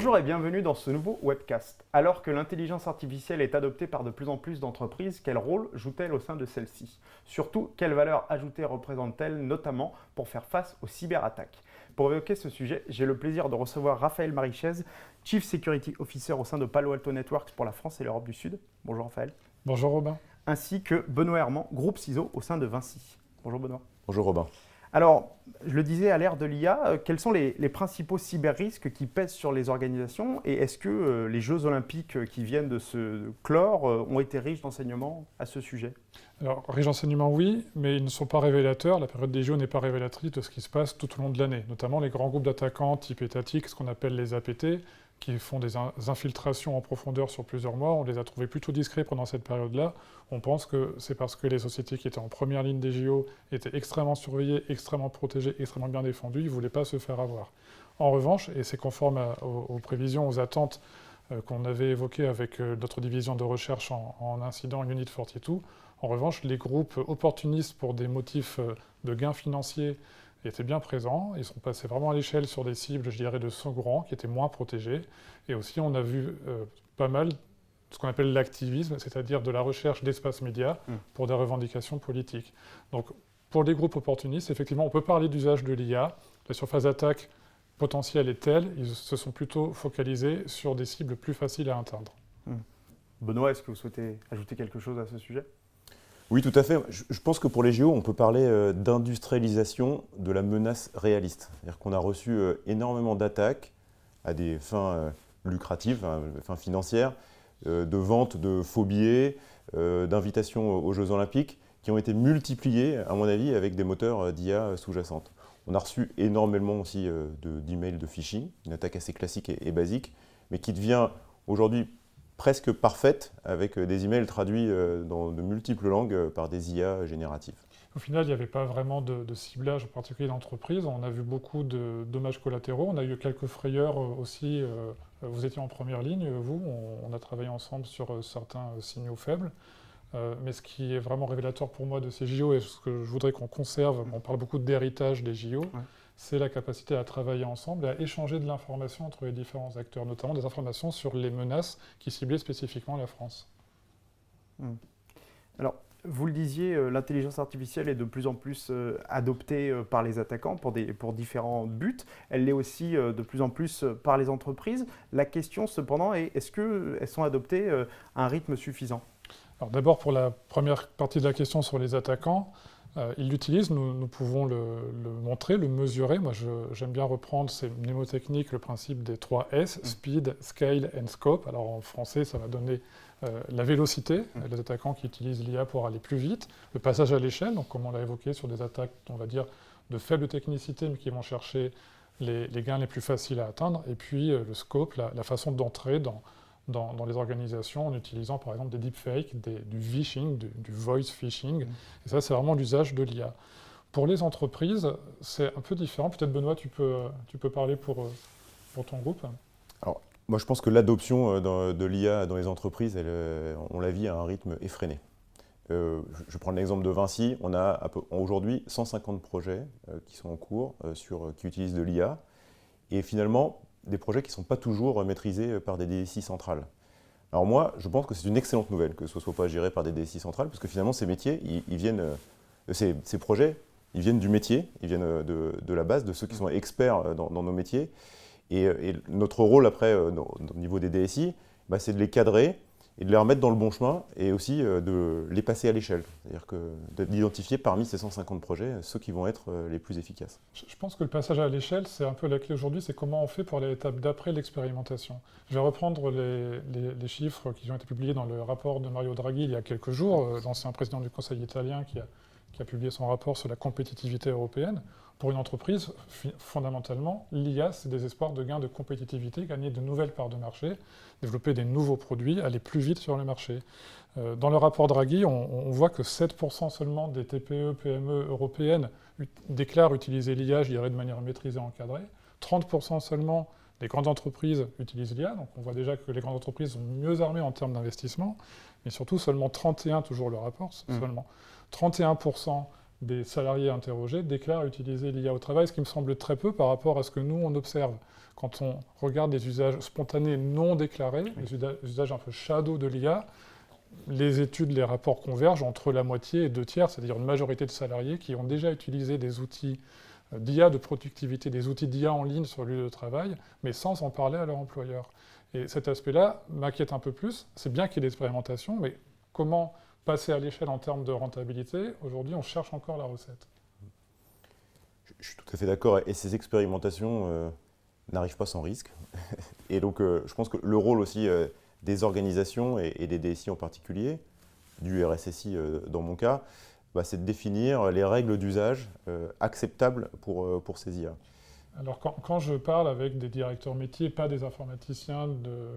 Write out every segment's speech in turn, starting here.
Bonjour et bienvenue dans ce nouveau webcast. Alors que l'intelligence artificielle est adoptée par de plus en plus d'entreprises, quel rôle joue-t-elle au sein de celle-ci? Surtout, quelle valeur ajoutée représente-t-elle notamment pour faire face aux cyberattaques? Pour évoquer ce sujet, j'ai le plaisir de recevoir Raphaël Marichez, Chief Security Officer au sein de Palo Alto Networks pour la France et l'Europe du Sud. Bonjour Raphaël. Bonjour Robin. Ainsi que Benoît Herman, groupe CISO au sein de Vinci. Bonjour Benoît. Bonjour Robin. Alors, je le disais à l'ère de l'IA, quels sont les principaux cyber-risques qui pèsent sur les organisations et est-ce que les Jeux Olympiques qui viennent de se clore ont été riches d'enseignements à ce sujet? Alors, riches d'enseignements, oui, mais ils ne sont pas révélateurs. La période des Jeux n'est pas révélatrice de ce qui se passe tout au long de l'année, notamment les grands groupes d'attaquants type étatique, ce qu'on appelle les APT, qui font des infiltrations en profondeur sur plusieurs mois. On les a trouvés plutôt discrets pendant cette période-là. On pense que c'est parce que les sociétés qui étaient en première ligne des JO étaient extrêmement surveillées, extrêmement protégées, extrêmement bien défendues. Ils ne voulaient pas se faire avoir. En revanche, et c'est conforme aux prévisions, aux attentes qu'on avait évoquées avec notre division de recherche en incident Unit 42, en revanche, les groupes opportunistes pour des motifs de gains financiers étaient bien présents. Ils sont passés vraiment à l'échelle sur des cibles, je dirais, de second rang, qui étaient moins protégées. Et aussi, on a vu pas mal ce qu'on appelle l'activisme, c'est-à-dire de la recherche d'espace média pour des revendications politiques. Donc, pour les groupes opportunistes, effectivement, on peut parler d'usage de l'IA. La surface d'attaque potentielle est telle, ils se sont plutôt focalisés sur des cibles plus faciles à atteindre. Benoît, est-ce que vous souhaitez ajouter quelque chose à ce sujet? Oui, tout à fait. Je pense que pour les JO, on peut parler d'industrialisation de la menace réaliste. C'est-à-dire qu'on a reçu énormément d'attaques à des fins lucratives, fins financières, de vente de faux billets, d'invitations aux Jeux Olympiques, qui ont été multipliées, à mon avis, avec des moteurs d'IA sous-jacentes. On a reçu énormément aussi d'emails de phishing, une attaque assez classique et basique, mais qui devient aujourd'hui presque parfaite avec des emails traduits dans de multiples langues par des IA génératives. Au final, il n'y avait pas vraiment de ciblage en particulier d'entreprise. On a vu beaucoup de dommages collatéraux. On a eu quelques frayeurs aussi. Vous étiez en première ligne, vous. On a travaillé ensemble sur certains signaux faibles. Mais ce qui est vraiment révélateur pour moi de ces JO et ce que je voudrais qu'on conserve, on parle beaucoup d'héritage des JO, c'est la capacité à travailler ensemble et à échanger de l'information entre les différents acteurs, notamment des informations sur les menaces qui ciblaient spécifiquement la France. Alors, vous le disiez, l'intelligence artificielle est de plus en plus adoptée par les attaquants pour différents buts. Elle l'est aussi de plus en plus par les entreprises. La question cependant est, est-ce qu'elles sont adoptées à un rythme suffisant? Alors d'abord, pour la première partie de la question sur les attaquants, ils l'utilisent, nous pouvons le montrer, le mesurer. Moi, j'aime bien reprendre ces mnémotechniques, le principe des 3 S, Speed, Scale and Scope. Alors en français, ça va donner la vélocité, les attaquants qui utilisent l'IA pour aller plus vite, le passage à l'échelle, donc comme on l'a évoqué sur des attaques, on va dire, de faible technicité, mais qui vont chercher les gains les plus faciles à atteindre, et puis le scope, la façon d'entrer dans les organisations en utilisant par exemple des deepfakes, du phishing, du voice phishing. Et ça, c'est vraiment l'usage de l'IA. Pour les entreprises, c'est un peu différent. Peut-être Benoît, tu peux parler pour ton groupe. Alors, moi, je pense que l'adoption de l'IA dans les entreprises, on la vit à un rythme effréné. Je prends l'exemple de Vinci. On a aujourd'hui 150 projets qui sont en cours, qui utilisent de l'IA. Et finalement, des projets qui ne sont pas toujours maîtrisés par des DSI centrales. Alors moi, je pense que c'est une excellente nouvelle que ce ne soit pas géré par des DSI centrales, parce que finalement, ces métiers, ces projets, ils viennent du métier, ils viennent de la base, de ceux qui sont experts dans nos métiers. Et notre rôle après, au niveau des DSI, c'est de les cadrer et de les remettre dans le bon chemin et aussi de les passer à l'échelle. C'est-à-dire d'identifier parmi ces 150 projets ceux qui vont être les plus efficaces. Je pense que le passage à l'échelle, c'est un peu la clé aujourd'hui, c'est comment on fait pour l'étape d'après l'expérimentation. Je vais reprendre les chiffres qui ont été publiés dans le rapport de Mario Draghi il y a quelques jours, l'ancien président du Conseil italien qui a publié son rapport sur la compétitivité européenne. Pour une entreprise, fondamentalement, l'IA, c'est des espoirs de gains de compétitivité, gagner de nouvelles parts de marché, développer des nouveaux produits, aller plus vite sur le marché. Dans le rapport Draghi, on voit que 7% seulement des TPE, PME européennes déclarent utiliser l'IA, je dirais de manière maîtrisée et encadrée. 30% seulement des grandes entreprises utilisent l'IA, donc on voit déjà que les grandes entreprises sont mieux armées en termes d'investissement, mais surtout seulement 31, toujours le rapport, seulement 31% des salariés interrogés déclarent utiliser l'IA au travail, ce qui me semble très peu par rapport à ce que nous, on observe. Quand on regarde des usages spontanés non déclarés, les usages un peu shadow de l'IA, les études, les rapports convergent entre la moitié et 2/3, c'est-à-dire une majorité de salariés qui ont déjà utilisé des outils d'IA de productivité, des outils d'IA en ligne sur le lieu de travail, mais sans en parler à leur employeur. Et cet aspect-là m'inquiète un peu plus. C'est bien qu'il y ait l'expérimentation, mais comment passer à l'échelle en termes de rentabilité? Aujourd'hui, on cherche encore la recette. Je suis tout à fait d'accord. Et ces expérimentations n'arrivent pas sans risque. Et donc, je pense que le rôle aussi des organisations et des DSI en particulier, du RSSI dans mon cas, c'est de définir les règles d'usage acceptables pour ces IA. Alors quand je parle avec des directeurs métiers, pas des informaticiens,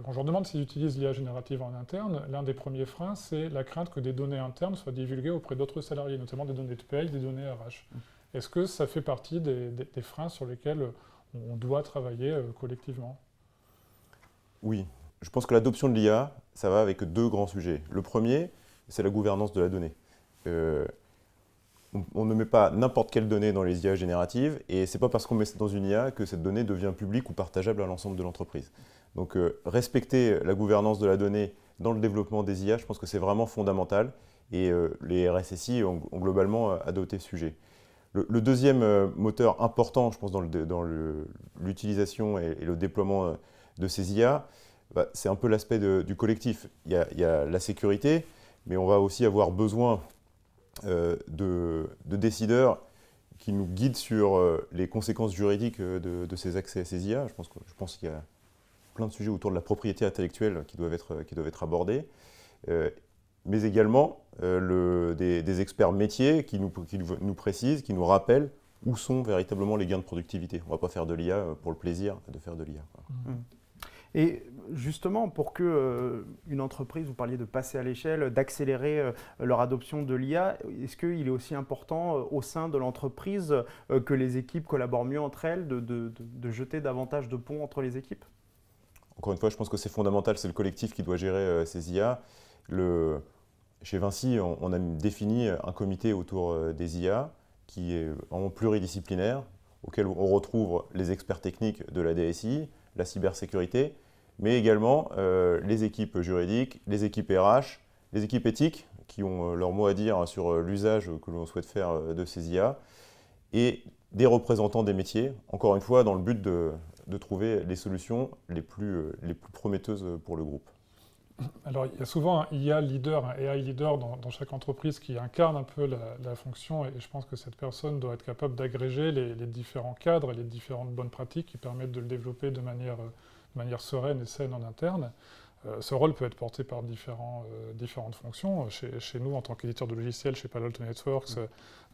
quand je leur demande s'ils utilisent l'IA générative en interne, l'un des premiers freins, c'est la crainte que des données internes soient divulguées auprès d'autres salariés, notamment des données de paye, des données RH. Est-ce que ça fait partie des freins sur lesquels on doit travailler collectivement? Oui, je pense que l'adoption de l'IA, ça va avec deux grands sujets. Le premier, c'est la gouvernance de la donnée. On ne met pas n'importe quelle donnée dans les IA génératives, et ce n'est pas parce qu'on met ça dans une IA que cette donnée devient publique ou partageable à l'ensemble de l'entreprise. Donc respecter la gouvernance de la donnée dans le développement des IA, je pense que c'est vraiment fondamental, et les RSSI ont globalement adopté ce sujet. Le deuxième moteur important, je pense, dans l'utilisation et le déploiement de ces IA, c'est un peu l'aspect du collectif. Il y a la sécurité, mais on va aussi avoir besoin de décideurs qui nous guident sur les conséquences juridiques de ces accès à ces IA. Je pense qu'il y a plein de sujets autour de la propriété intellectuelle qui doivent être abordés, mais également des experts métiers qui nous précisent, qui nous rappellent où sont véritablement les gains de productivité. On ne va pas faire de l'IA pour le plaisir de faire de l'IA. Et justement, pour que une entreprise, vous parliez de passer à l'échelle, d'accélérer leur adoption de l'IA, est-ce qu'il est aussi important au sein de l'entreprise que les équipes collaborent mieux entre elles, de jeter davantage de ponts entre les équipes? Encore une fois, je pense que c'est fondamental, c'est le collectif qui doit gérer ces IA. Chez Vinci, on a défini un comité autour des IA qui est vraiment pluridisciplinaire, auquel on retrouve les experts techniques de la DSI, la cybersécurité, mais également les équipes juridiques, les équipes RH, les équipes éthiques qui ont leur mot à dire sur l'usage que l'on souhaite faire de ces IA, et des représentants des métiers, encore une fois dans le but de trouver les solutions les plus prometteuses pour le groupe. Alors, il y a souvent un IA leader, un AI leader dans chaque entreprise qui incarne un peu la fonction, et je pense que cette personne doit être capable d'agréger les différents cadres et les différentes bonnes pratiques qui permettent de le développer de manière sereine et saine en interne. Ce rôle peut être porté par différentes fonctions. Chez nous, en tant qu'éditeur de logiciels, chez Palo Alto Networks,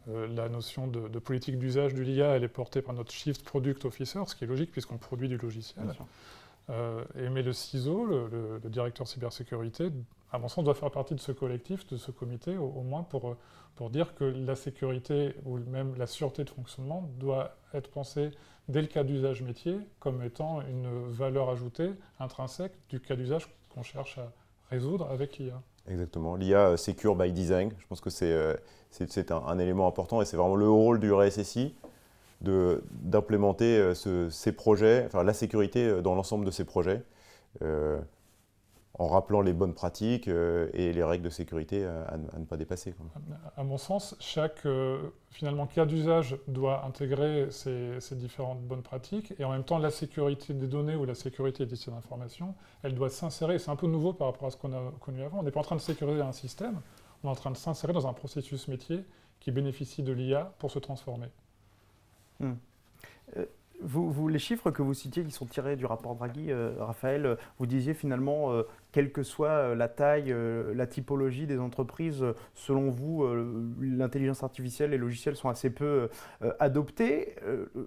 la notion de politique d'usage de l'IA, elle est portée par notre Chief Product Officer, ce qui est logique puisqu'on produit du logiciel. Mais le CISO, le directeur cybersécurité, à mon sens, doit faire partie de ce collectif, de ce comité, au moins pour dire que la sécurité ou même la sûreté de fonctionnement doit être pensée dès le cas d'usage métier comme étant une valeur ajoutée intrinsèque du cas d'usage qu'on cherche à résoudre avec l'IA. Exactement. L'IA secure by design, je pense que c'est un élément important et c'est vraiment le rôle du RSSI d'implémenter ces projets, enfin la sécurité dans l'ensemble de ces projets, en rappelant les bonnes pratiques et les règles de sécurité à ne pas dépasser. À mon sens, chaque finalement cas d'usage doit intégrer ces différentes bonnes pratiques et en même temps la sécurité des données ou la sécurité des systèmes d'information, elle doit s'insérer. C'est un peu nouveau par rapport à ce qu'on a connu avant. On n'est pas en train de sécuriser un système, on est en train de s'insérer dans un processus métier qui bénéficie de l'IA pour se transformer. Les chiffres que vous citiez qui sont tirés du rapport Draghi, Raphaël, vous disiez finalement, quelle que soit la taille, la typologie des entreprises, selon vous, l'intelligence artificielle, les logiciels sont assez peu adoptés.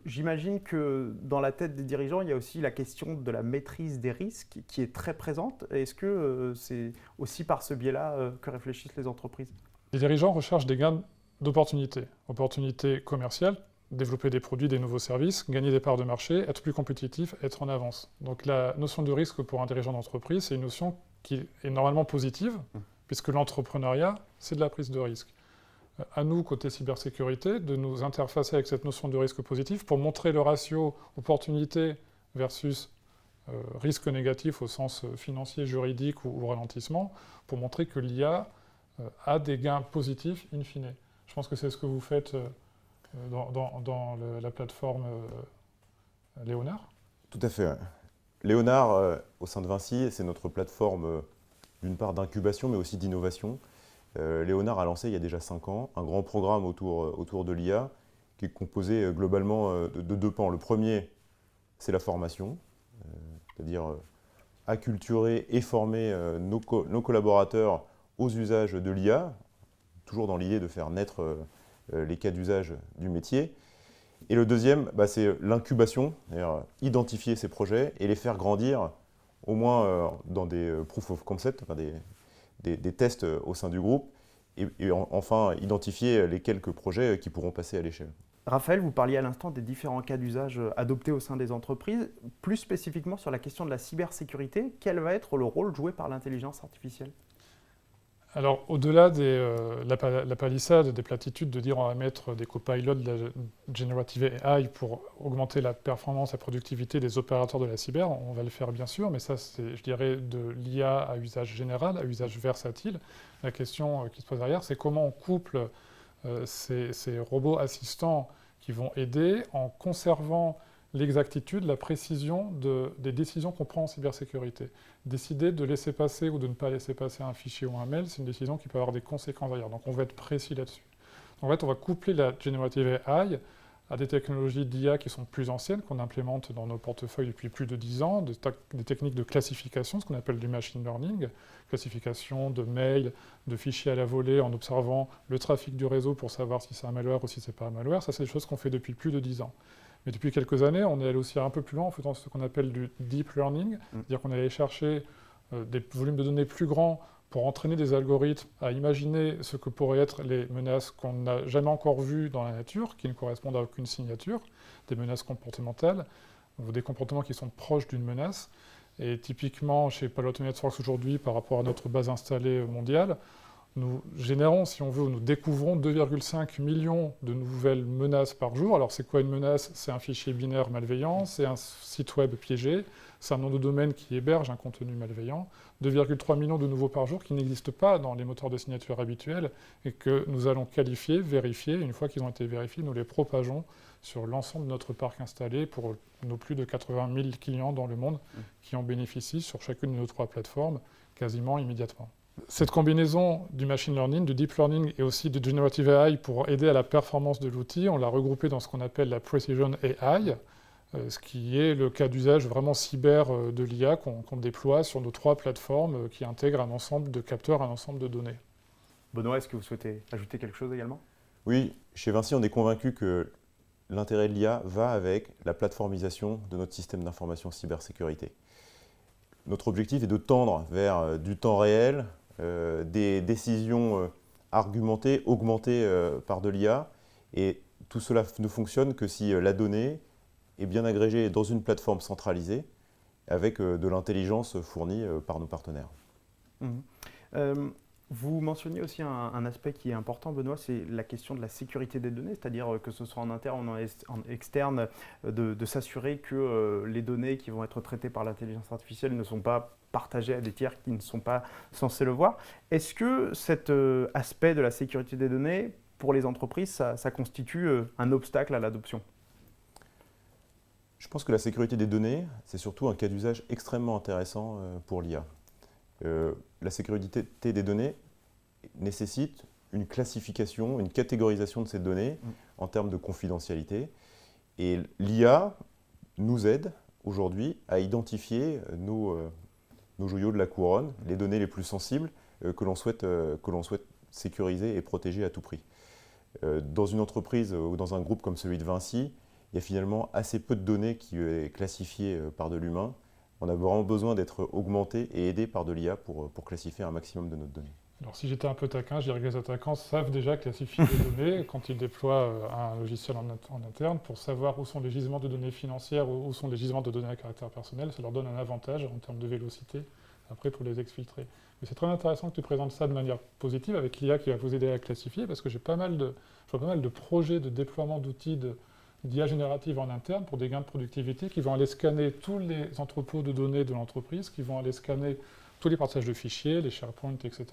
J'imagine que dans la tête des dirigeants, il y a aussi la question de la maîtrise des risques qui est très présente. Est-ce que c'est aussi par ce biais-là que réfléchissent les entreprises? Les dirigeants recherchent des gains d'opportunités, opportunités commerciales, développer des produits, des nouveaux services, gagner des parts de marché, être plus compétitif, être en avance. Donc la notion de risque pour un dirigeant d'entreprise, c'est une notion qui est normalement positive, puisque l'entrepreneuriat, c'est de la prise de risque. à nous, côté cybersécurité, de nous interfacer avec cette notion de risque positif pour montrer le ratio opportunité versus risque négatif au sens financier, juridique ou ralentissement, pour montrer que l'IA a des gains positifs in fine. Je pense que c'est ce que vous faites dans la plateforme Léonard. Tout à fait. Ouais. Léonard, au sein de Vinci, c'est notre plateforme d'une part d'incubation, mais aussi d'innovation. Léonard a lancé il y a déjà 5 ans un grand programme autour de l'IA qui est composé globalement de 2 pans. Le premier, c'est la formation, c'est-à-dire acculturer et former nos collaborateurs aux usages de l'IA, toujours dans l'idée de faire naître les cas d'usage du métier. Et le deuxième, c'est l'incubation, c'est-à-dire identifier ces projets et les faire grandir au moins dans des proof of concept, enfin des tests au sein du groupe, et enfin identifier les quelques projets qui pourront passer à l'échelle. Raphaël, vous parliez à l'instant des différents cas d'usage adoptés au sein des entreprises. Plus spécifiquement sur la question de la cybersécurité, quel va être le rôle joué par l'intelligence artificielle ? Alors, au-delà de la palissade, des platitudes de dire on va mettre des copilotes de la Generative AI pour augmenter la performance, la productivité des opérateurs de la cyber, on va le faire bien sûr, mais ça, c'est, je dirais, de l'IA à usage général, à usage versatile. La question qui se pose derrière, c'est comment on couple ces robots assistants qui vont aider en conservant l'exactitude, la précision des décisions qu'on prend en cybersécurité. Décider de laisser passer ou de ne pas laisser passer un fichier ou un mail, c'est une décision qui peut avoir des conséquences derrière. Donc on va être précis là-dessus. En fait, on va coupler la Generative AI à des technologies d'IA qui sont plus anciennes, qu'on implémente dans nos portefeuilles depuis plus de 10 ans, des techniques de classification, ce qu'on appelle du machine learning, classification de mails, de fichiers à la volée, en observant le trafic du réseau pour savoir si c'est un malware ou si c'est pas un malware. Ça, c'est des choses qu'on fait depuis plus de 10 ans. Mais depuis quelques années, on est allé aussi un peu plus loin en faisant ce qu'on appelle du deep learning, c'est-à-dire qu'on est allé chercher des volumes de données plus grands pour entraîner des algorithmes à imaginer ce que pourraient être les menaces qu'on n'a jamais encore vues dans la nature, qui ne correspondent à aucune signature, des menaces comportementales, ou des comportements qui sont proches d'une menace. Et typiquement, chez Palo Alto Networks aujourd'hui, par rapport à notre base installée mondiale, nous générons, si on veut, nous découvrons 2,5 millions de nouvelles menaces par jour. Alors c'est quoi une menace ? C'est un fichier binaire malveillant, c'est un site web piégé, c'est un nom de domaine qui héberge un contenu malveillant. 2,3 millions de nouveaux par jour qui n'existent pas dans les moteurs de signature habituels et que nous allons qualifier, vérifier. Une fois qu'ils ont été vérifiés, nous les propageons sur l'ensemble de notre parc installé pour nos plus de 80 000 clients dans le monde qui en bénéficient sur chacune de nos 3 plateformes quasiment immédiatement. Cette combinaison du machine learning, du deep learning et aussi du generative AI pour aider à la performance de l'outil, on l'a regroupé dans ce qu'on appelle la precision AI, ce qui est le cas d'usage vraiment cyber de l'IA qu'on déploie sur nos 3 plateformes qui intègrent un ensemble de capteurs, un ensemble de données. Benoît, est-ce que vous souhaitez ajouter quelque chose également ? Oui, chez Vinci, on est convaincu que l'intérêt de l'IA va avec la plateformisation de notre système d'information cybersécurité. Notre objectif est de tendre vers du temps réel, des décisions argumentées, augmentées par de l'IA. Et tout cela ne fonctionne que si la donnée est bien agrégée dans une plateforme centralisée avec de l'intelligence fournie par nos partenaires. Vous mentionniez aussi un aspect qui est important, Benoît, c'est la question de la sécurité des données, c'est-à-dire que ce soit en interne ou en externe, de s'assurer que les données qui vont être traitées par l'intelligence artificielle ne sont pas partagées à des tiers qui ne sont pas censés le voir. Est-ce que cet aspect de la sécurité des données, pour les entreprises, ça constitue un obstacle à l'adoption ? Je pense que la sécurité des données, c'est surtout un cas d'usage extrêmement intéressant pour l'IA. La sécurité des données nécessite une classification, une catégorisation de ces données en termes de confidentialité. Et l'IA nous aide aujourd'hui à identifier nos joyaux de la couronne, les données les plus sensibles que l'on souhaite sécuriser et protéger à tout prix. Dans une entreprise ou dans un groupe comme celui de Vinci, il y a finalement assez peu de données qui est classifiées par de l'humain. On a vraiment besoin d'être augmenté et aidé par de l'IA pour classifier un maximum de notre données. Alors si j'étais un peu taquin, je dirais que les attaquants savent déjà classifier les données quand ils déploient un logiciel en interne pour savoir où sont les gisements de données financières, où sont les gisements de données à caractère personnel. Ça leur donne un avantage en termes de vélocité après pour les exfiltrer. Mais c'est très intéressant que tu présentes ça de manière positive avec l'IA qui va vous aider à classifier, parce que je vois pas mal de projets de déploiement d'outils d'IA générative en interne pour des gains de productivité qui vont aller scanner tous les entrepôts de données de l'entreprise, qui vont aller scanner tous les partages de fichiers, les SharePoint, etc.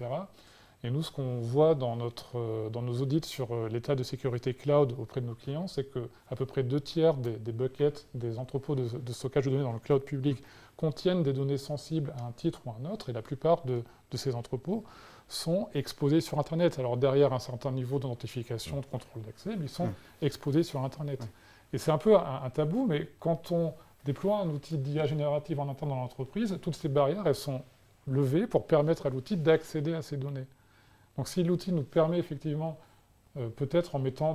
Et nous, ce qu'on voit dans nos audits sur l'état de sécurité cloud auprès de nos clients, c'est qu'à peu près 2/3 des buckets, des entrepôts de stockage de données dans le cloud public contiennent des données sensibles à un titre ou à un autre, et la plupart de ces entrepôts sont exposés sur Internet. Alors derrière un certain niveau d'identification, de contrôle d'accès, mais ils sont exposés sur Internet. Et c'est un peu un tabou, mais quand on déploie un outil d'IA générative en interne dans l'entreprise, toutes ces barrières, elles sont levées pour permettre à l'outil d'accéder à ces données. Donc si l'outil nous permet effectivement, peut-être en mettant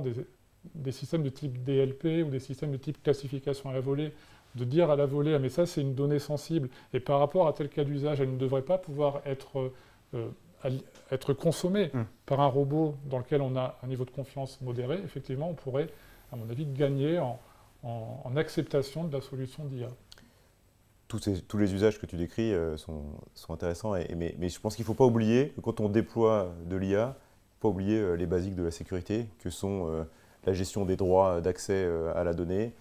des systèmes de type DLP ou des systèmes de type classification à la volée, de dire à la volée, ah, mais ça c'est une donnée sensible, et par rapport à tel cas d'usage, elle ne devrait pas pouvoir être consommée par un robot dans lequel on a un niveau de confiance modéré, effectivement on pourrait, à mon avis, gagner en acceptation de la solution d'IA. Tous les usages que tu décris sont intéressants, mais je pense qu'il ne faut pas oublier que quand on déploie de l'IA, il ne faut pas oublier les basiques de la sécurité, que sont la gestion des droits d'accès à la donnée,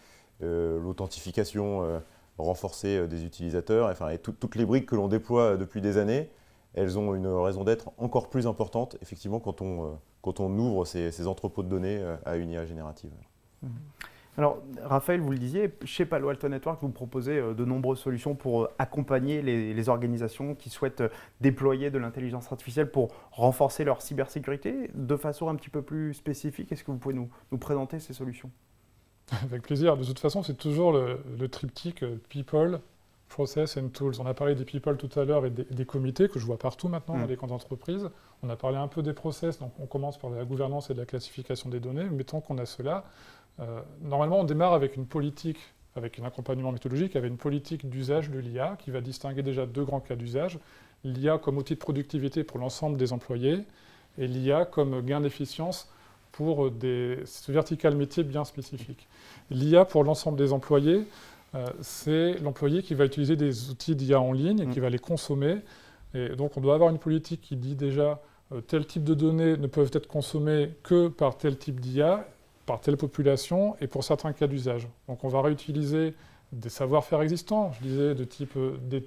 l'authentification renforcée des utilisateurs, enfin, et toutes les briques que l'on déploie depuis des années, elles ont une raison d'être encore plus importante, effectivement, quand on ouvre ces entrepôts de données à une IA générative. Alors, Raphaël, vous le disiez, chez Palo Alto Networks, vous proposez de nombreuses solutions pour accompagner les organisations qui souhaitent déployer de l'intelligence artificielle pour renforcer leur cybersécurité. De façon un petit peu plus spécifique, est-ce que vous pouvez nous présenter ces solutions ? Avec plaisir. De toute façon, c'est toujours le triptyque People, Process and Tools. On a parlé des People tout à l'heure et des comités que je vois partout maintenant dans les grandes entreprises. On a parlé un peu des process, donc on commence par la gouvernance et de la classification des données. Mais tant qu'on a cela, normalement on démarre avec une politique, avec un accompagnement méthodologique, avec une politique d'usage de l'IA qui va distinguer déjà deux grands cas d'usage. L'IA comme outil de productivité pour l'ensemble des employés et l'IA comme gain d'efficience pour des verticales métiers bien spécifiques. L'IA pour l'ensemble des employés, c'est l'employé qui va utiliser des outils d'IA en ligne et qui va les consommer. Et donc on doit avoir une politique qui dit déjà tel type de données ne peuvent être consommées que par tel type d'IA, par telle population et pour certains cas d'usage. Donc on va réutiliser des savoir-faire existants, je disais de type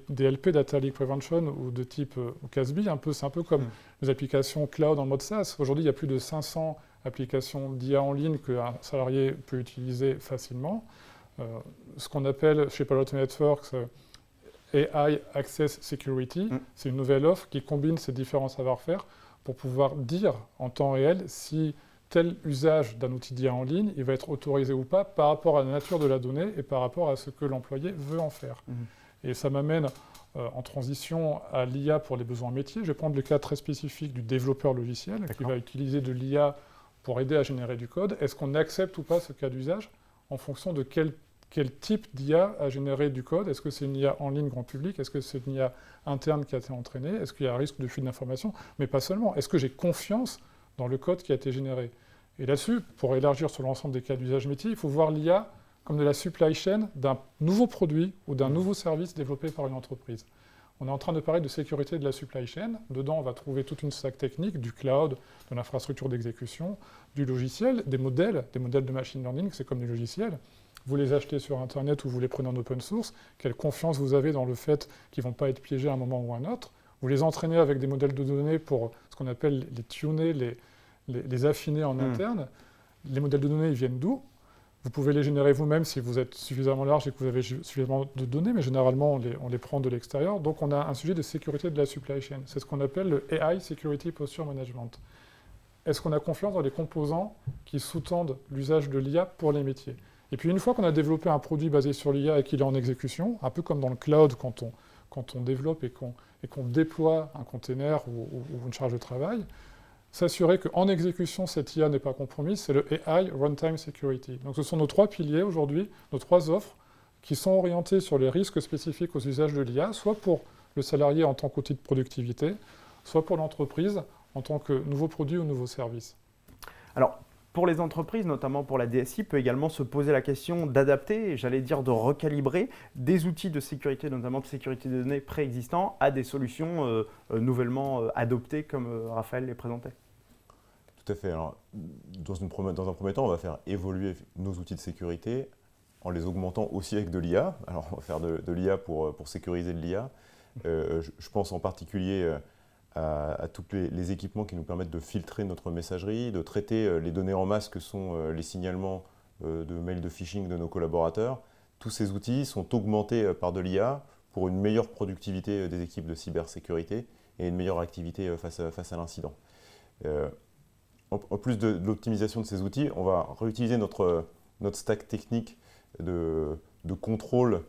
DLP, Data Leak Prevention, ou de type CASB, c'est un peu comme les applications cloud en mode SaaS. Aujourd'hui, il y a plus de 500 applications d'IA en ligne qu'un salarié peut utiliser facilement. Ce qu'on appelle chez Palo Alto Networks AI Access Security, c'est une nouvelle offre qui combine ces différents savoir-faire pour pouvoir dire en temps réel si tel usage d'un outil d'IA en ligne, il va être autorisé ou pas par rapport à la nature de la donnée et par rapport à ce que l'employé veut en faire. Et ça m'amène en transition à l'IA pour les besoins métiers. Je vais prendre le cas très spécifique du développeur logiciel qui va utiliser de l'IA pour aider à générer du code. Est-ce qu'on accepte ou pas ce cas d'usage en fonction de quel type d'IA a généré du code? Est-ce que c'est une IA en ligne grand public? Est-ce que c'est une IA interne qui a été entraînée? Est-ce qu'il y a un risque de fuite d'informations? Mais pas seulement. Est-ce que j'ai confiance dans le code qui a été généré? Et là-dessus, pour élargir sur l'ensemble des cas d'usage métier, il faut voir l'IA comme de la supply chain d'un nouveau produit ou d'un nouveau service développé par une entreprise. On est en train de parler de sécurité de la supply chain. Dedans, on va trouver toute une stack technique, du cloud, de l'infrastructure d'exécution, du logiciel, des modèles de machine learning, c'est comme des logiciels. Vous les achetez sur Internet ou vous les prenez en open source. Quelle confiance vous avez dans le fait qu'ils ne vont pas être piégés à un moment ou à un autre? Vous les entraînez avec des modèles de données pour ce qu'on appelle les tuner, les affiner en interne. Les modèles de données, ils viennent d'où? Vous pouvez les générer vous-même si vous êtes suffisamment large et que vous avez suffisamment de données, mais généralement, on les prend de l'extérieur. Donc, on a un sujet de sécurité de la supply chain. C'est ce qu'on appelle le AI Security Posture Management. Est-ce qu'on a confiance dans les composants qui sous-tendent l'usage de l'IA pour les métiers? Et puis, une fois qu'on a développé un produit basé sur l'IA et qu'il est en exécution, un peu comme dans le cloud quand on développe et qu'on déploie un container ou une charge de travail, s'assurer qu'en exécution, cette IA n'est pas compromise, c'est le AI Runtime Security. Donc ce sont nos trois piliers aujourd'hui, nos trois offres, qui sont orientées sur les risques spécifiques aux usages de l'IA, soit pour le salarié en tant qu'outil de productivité, soit pour l'entreprise en tant que nouveau produit ou nouveau service. Alors, Pour les entreprises, notamment pour la DSI, peut également se poser la question d'adapter, j'allais dire de recalibrer des outils de sécurité, notamment de sécurité des données préexistants, à des solutions nouvellement adoptées comme Raphaël les présentait. Tout à fait. Alors, dans un premier temps, on va faire évoluer nos outils de sécurité en les augmentant aussi avec de l'IA. Alors, on va faire de l'IA pour sécuriser de l'IA. Je pense en particulier à tous les équipements qui nous permettent de filtrer notre messagerie, de traiter les données en masse que sont les signalements de mails de phishing de nos collaborateurs. Tous ces outils sont augmentés par de l'IA pour une meilleure productivité des équipes de cybersécurité et une meilleure activité face à l'incident. En plus de l'optimisation de ces outils, on va réutiliser notre stack technique de contrôle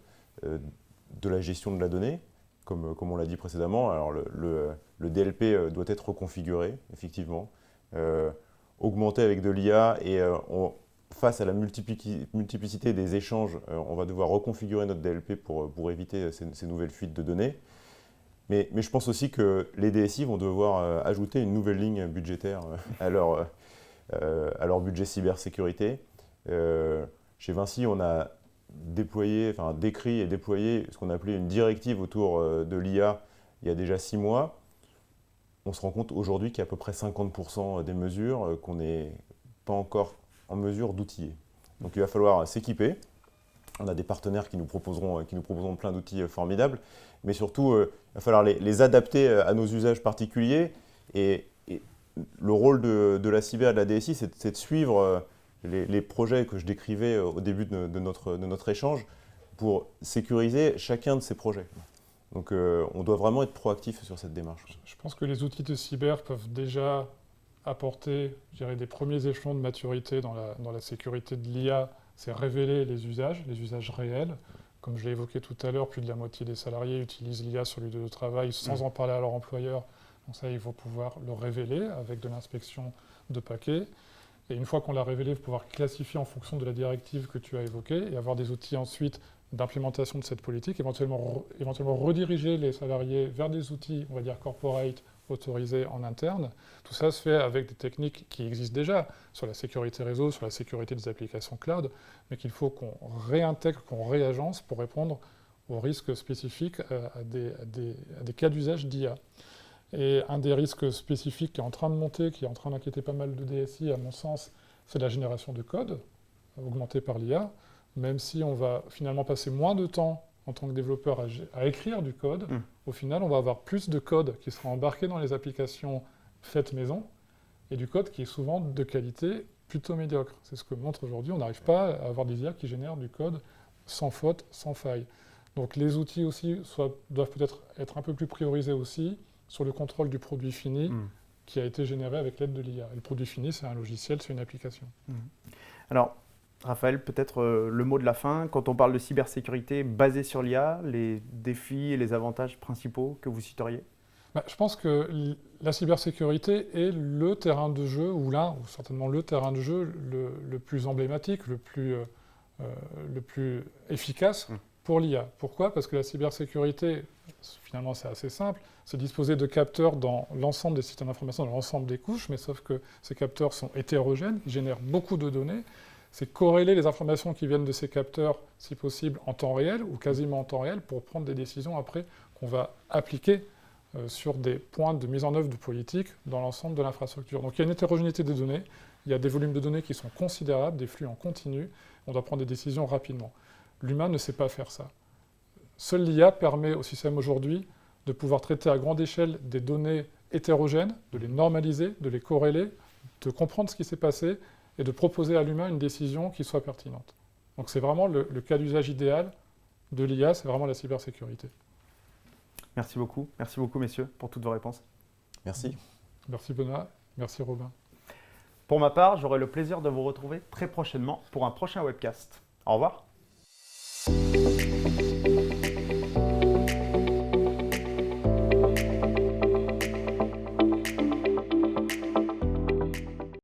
de la gestion de la donnée, comme on l'a dit précédemment. Alors le DLP doit être reconfiguré, effectivement, augmenté avec de l'IA et face à la multiplicité des échanges, on va devoir reconfigurer notre DLP pour éviter ces nouvelles fuites de données. Mais je pense aussi que les DSI vont devoir ajouter une nouvelle ligne budgétaire à leur budget cybersécurité. Chez Vinci, on a décrit et déployé ce qu'on appelait une directive autour de l'IA il y a déjà 6 mois. On se rend compte aujourd'hui qu'il y a à peu près 50% des mesures qu'on n'est pas encore en mesure d'outiller. Donc il va falloir s'équiper. On a des partenaires qui nous proposeront plein d'outils formidables, mais surtout, il va falloir les adapter à nos usages particuliers. Et le rôle de la cyber et de la DSI, c'est de suivre les projets que je décrivais au début de notre échange pour sécuriser chacun de ces projets. Donc on doit vraiment être proactif sur cette démarche. Je pense que les outils de cyber peuvent déjà apporter, je dirais, des premiers échelons de maturité dans la sécurité de l'IA. C'est révéler les usages réels. Comme je l'ai évoqué tout à l'heure, plus de la moitié des salariés utilisent l'IA sur le lieu de travail sans en parler à leur employeur. Donc ça, il faut pouvoir le révéler avec de l'inspection de paquets. Et une fois qu'on l'a révélé, il faut pouvoir classifier en fonction de la directive que tu as évoquée et avoir des outils ensuite d'implémentation de cette politique, éventuellement rediriger les salariés vers des outils, on va dire corporate, autorisés en interne. Tout ça se fait avec des techniques qui existent déjà sur la sécurité réseau, sur la sécurité des applications cloud, mais qu'il faut qu'on réintègre, qu'on réagence pour répondre aux risques spécifiques à des cas d'usage d'IA. Et un des risques spécifiques qui est en train de monter, qui est en train d'inquiéter pas mal de DSI, à mon sens, c'est la génération de code, augmentée par l'IA, même si on va finalement passer moins de temps en tant que développeur à écrire du code, au final, on va avoir plus de code qui sera embarqué dans les applications faites maison, et du code qui est souvent de qualité plutôt médiocre. C'est ce que montre aujourd'hui, on n'arrive pas à avoir des IA qui génèrent du code sans faute, sans faille. Donc les outils aussi doivent peut-être être un peu plus priorisés aussi sur le contrôle du produit fini qui a été généré avec l'aide de l'IA. Et le produit fini, c'est un logiciel, c'est une application. Alors, Raphaël, peut-être le mot de la fin. Quand on parle de cybersécurité basée sur l'IA, les défis et les avantages principaux que vous citeriez ? Je pense que la cybersécurité est le terrain de jeu, ou certainement le terrain de jeu le plus emblématique, le plus efficace pour l'IA. Pourquoi ? Parce que la cybersécurité, finalement c'est assez simple, c'est disposer de capteurs dans l'ensemble des systèmes d'information, dans l'ensemble des couches, mais sauf que ces capteurs sont hétérogènes, ils génèrent beaucoup de données. C'est corréler les informations qui viennent de ces capteurs, si possible, en temps réel ou quasiment en temps réel, pour prendre des décisions après qu'on va appliquer sur des points de mise en œuvre de politique dans l'ensemble de l'infrastructure. Donc il y a une hétérogénéité des données, il y a des volumes de données qui sont considérables, des flux en continu, on doit prendre des décisions rapidement. L'humain ne sait pas faire ça. Seule l'IA permet au système aujourd'hui de pouvoir traiter à grande échelle des données hétérogènes, de les normaliser, de les corréler, de comprendre ce qui s'est passé et de proposer à l'humain une décision qui soit pertinente. Donc c'est vraiment le cas d'usage idéal de l'IA, c'est vraiment la cybersécurité. Merci beaucoup messieurs, pour toutes vos réponses. Merci. Merci Benoît, merci Robin. Pour ma part, j'aurai le plaisir de vous retrouver très prochainement pour un prochain webcast. Au revoir.